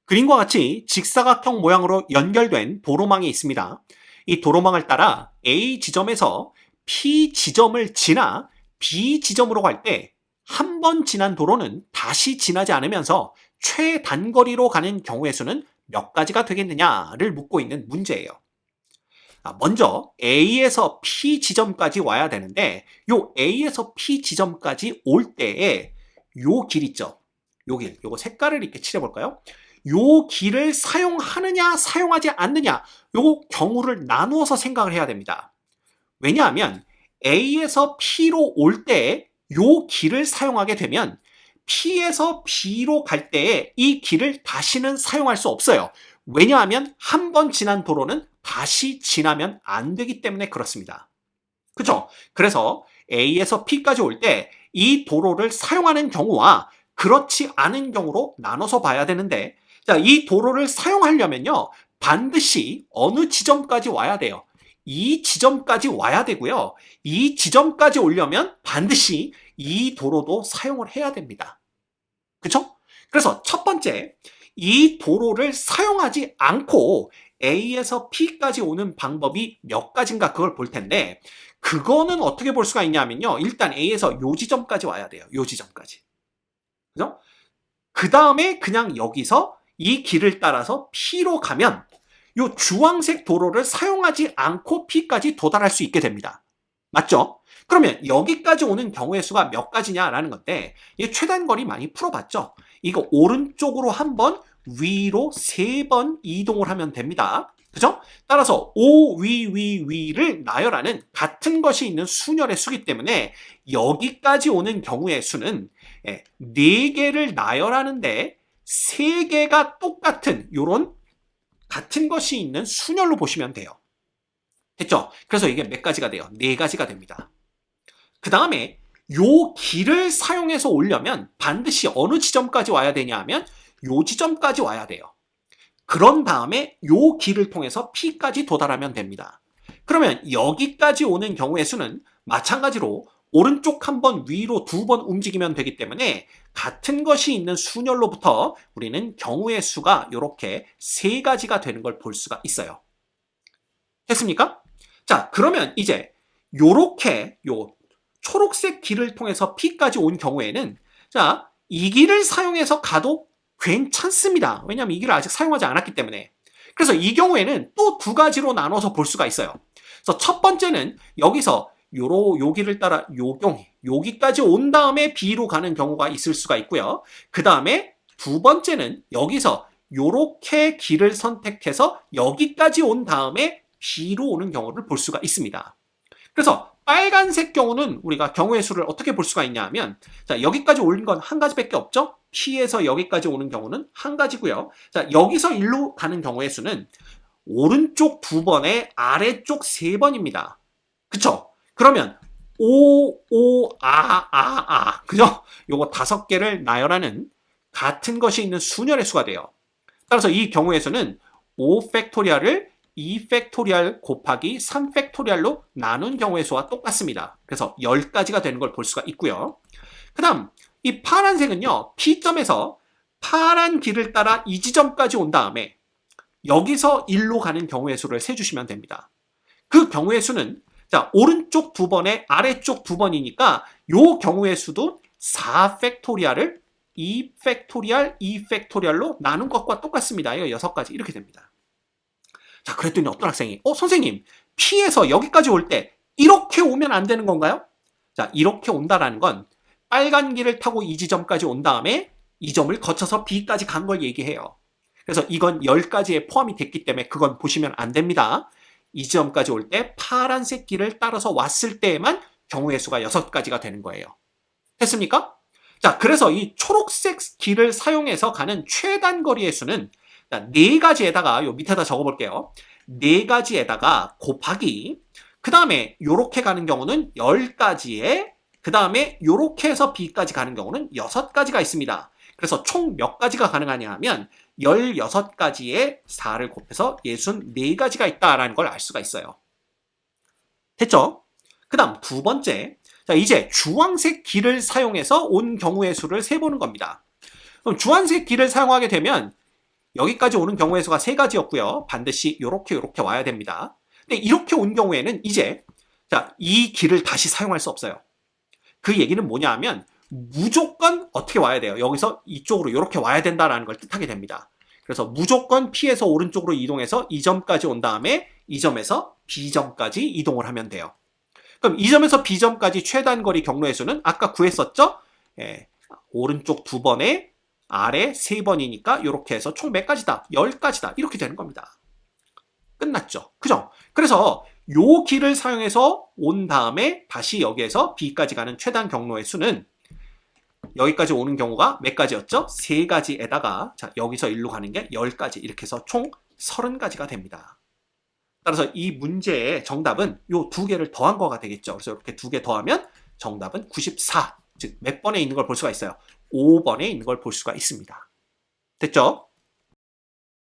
그림과 같이 직사각형 모양으로 연결된 도로망이 있습니다. 이 도로망을 따라 A 지점에서 P 지점을 지나 B 지점으로 갈 때 한 번 지난 도로는 다시 지나지 않으면서 최단거리로 가는 경우의 수는 몇 가지가 되겠느냐를 묻고 있는 문제예요. 먼저 A에서 P 지점까지 와야 되는데 요 A에서 P 지점까지 올 때에 요 길 있죠. 요거 색깔을 이렇게 칠해볼까요? 요 길을 사용하느냐 사용하지 않느냐 요거 경우를 나누어서 생각을 해야 됩니다. 왜냐하면 A에서 P로 올 때 요 길을 사용하게 되면 P에서 B로 갈 때에 이 길을 다시는 사용할 수 없어요. 왜냐하면 한 번 지난 도로는 다시 지나면 안 되기 때문에 그렇습니다. 그죠? 그래서 A에서 P까지 올 때 이 도로를 사용하는 경우와 그렇지 않은 경우로 나눠서 봐야 되는데, 자, 이 도로를 사용하려면요, 반드시 어느 지점까지 와야 돼요? 이 지점까지 와야 되고요. 이 지점까지 오려면 반드시 이 도로도 사용을 해야 됩니다. 그쵸? 그래서 첫 번째, 이 도로를 사용하지 않고 A에서 P까지 오는 방법이 몇 가지인가 그걸 볼 텐데, 그거는 어떻게 볼 수가 있냐면요. 일단 A에서 요 지점까지 와야 돼요. 요 지점까지. 그죠? 그 다음에 그냥 여기서 이 길을 따라서 P로 가면 요 주황색 도로를 사용하지 않고 P까지 도달할 수 있게 됩니다. 맞죠? 그러면 여기까지 오는 경우의 수가 몇 가지냐라는 건데, 이 최단거리 많이 풀어봤죠? 이거 오른쪽으로 한 번, 위로 3번 이동을 하면 됩니다. 그죠? 따라서 O, 위를 나열하는 같은 것이 있는 순열의 수기 때문에 여기까지 오는 경우의 수는 4개를 나열하는데 3개가 똑같은 요런 같은 것이 있는 순열로 보시면 돼요. 됐죠? 그래서 이게 몇 가지가 돼요? 4가지가 됩니다. 그 다음에 요 길을 사용해서 오려면 반드시 어느 지점까지 와야 되냐 하면 요 지점까지 와야 돼요. 그런 다음에 요 길을 통해서 P까지 도달하면 됩니다. 그러면 여기까지 오는 경우의 수는 마찬가지로 오른쪽 한 번, 위로 2번 움직이면 되기 때문에 같은 것이 있는 순열로부터 우리는 경우의 수가 이렇게 3가지가 되는 걸 볼 수가 있어요. 됐습니까? 자, 그러면 이제 요렇게 요 초록색 길을 통해서 P까지 온 경우에는, 자, 이 길을 사용해서 가도 괜찮습니다. 왜냐하면 이 길을 아직 사용하지 않았기 때문에. 그래서 이 경우에는 또 2가지로 나눠서 볼 수가 있어요. 그래서 첫 번째는 여기서 요 길을 따라 요 경우 여기까지 온 다음에 B로 가는 경우가 있을 수가 있고요. 그 다음에 두 번째는 여기서 요렇게 길을 선택해서 여기까지 온 다음에 B로 오는 경우를 볼 수가 있습니다. 그래서 빨간색 경우는 우리가 경우의 수를 어떻게 볼 수가 있냐 하면, 자, 여기까지 올 건 한 가지밖에 없죠? P에서 여기까지 오는 경우는 한 가지고요. 자, 여기서 일로 가는 경우의 수는 오른쪽 2번에 아래쪽 3번입니다. 그쵸? 그러면 그죠? 요거 5개를 나열하는 같은 것이 있는 순열의 수가 돼요. 따라서 이 경우의 수는 5팩토리얼을 2팩토리얼 곱하기 3팩토리얼로 나눈 경우의 수와 똑같습니다. 그래서 10가지가 되는 걸 볼 수가 있고요. 그 다음 이 파란색은요, P점에서 파란 길을 따라 이 지점까지 온 다음에 여기서 1로 가는 경우의 수를 세주시면 됩니다. 그 경우의 수는, 자, 오른쪽 2번에 아래쪽 2번이니까 요 경우의 수도 4팩토리얼을 2팩토리얼, 2팩토리얼로 나눈 것과 똑같습니다. 이거 6가지 이렇게 됩니다. 자, 그랬더니 어떤 학생이 선생님, P에서 여기까지 올 때 이렇게 오면 안 되는 건가요? 자, 이렇게 온다라는 건 빨간 길을 타고 이 지점까지 온 다음에 이 점을 거쳐서 B까지 간 걸 얘기해요. 그래서 이건 10가지에 포함이 됐기 때문에 그건 보시면 안 됩니다. 이 지점까지 올 때 파란색 길을 따라서 왔을 때에만 경우의 수가 6가지가 되는 거예요. 됐습니까? 자, 그래서 이 초록색 길을 사용해서 가는 최단 거리의 수는 4가지에다가 요 밑에다 적어볼게요. 4가지에다가 곱하기, 그 다음에 요렇게 가는 경우는 10가지에, 그 다음에 요렇게 해서 B까지 가는 경우는 6가지가 있습니다. 그래서 총 몇 가지가 가능하냐 하면 16가지에 4를 곱해서 64가지가 있다라는 걸 알 수가 있어요. 됐죠? 그 다음 2번째, 자, 이제 주황색 길을 사용해서 온 경우의 수를 세보는 겁니다. 그럼 주황색 길을 사용하게 되면 여기까지 오는 경우의 수가 3가지였고요. 반드시 이렇게 와야 됩니다. 근데 이렇게 온 경우에는 이제 자, 이 길을 다시 사용할 수 없어요. 그 얘기는 뭐냐 하면 무조건 어떻게 와야 돼요? 여기서 이쪽으로 이렇게 와야 된다라는 걸 뜻하게 됩니다. 그래서 무조건 P에서 오른쪽으로 이동해서 이 점까지 온 다음에 이 점에서 B점까지 이동을 하면 돼요. 그럼 이 점에서 B점까지 최단 거리 경로의 수는 아까 구했었죠? 예, 오른쪽 2번에 아래 3번이니까 이렇게 해서 총 몇 가지다? 10가지다. 이렇게 되는 겁니다. 끝났죠. 그죠? 그래서 요 길을 사용해서 온 다음에 다시 여기에서 B까지 가는 최단 경로의 수는 여기까지 오는 경우가 몇 가지였죠? 3가지에다가 자, 여기서 일로 가는 게 10가지 이렇게 해서 총 30가지가 됩니다. 따라서 이 문제의 정답은 요 2개를 더한 거가 되겠죠. 그래서 이렇게 2개 더하면 정답은 94. 즉 몇 번에 있는 걸 볼 수가 있어요? 5번에 있는 걸 볼 수가 있습니다. 됐죠?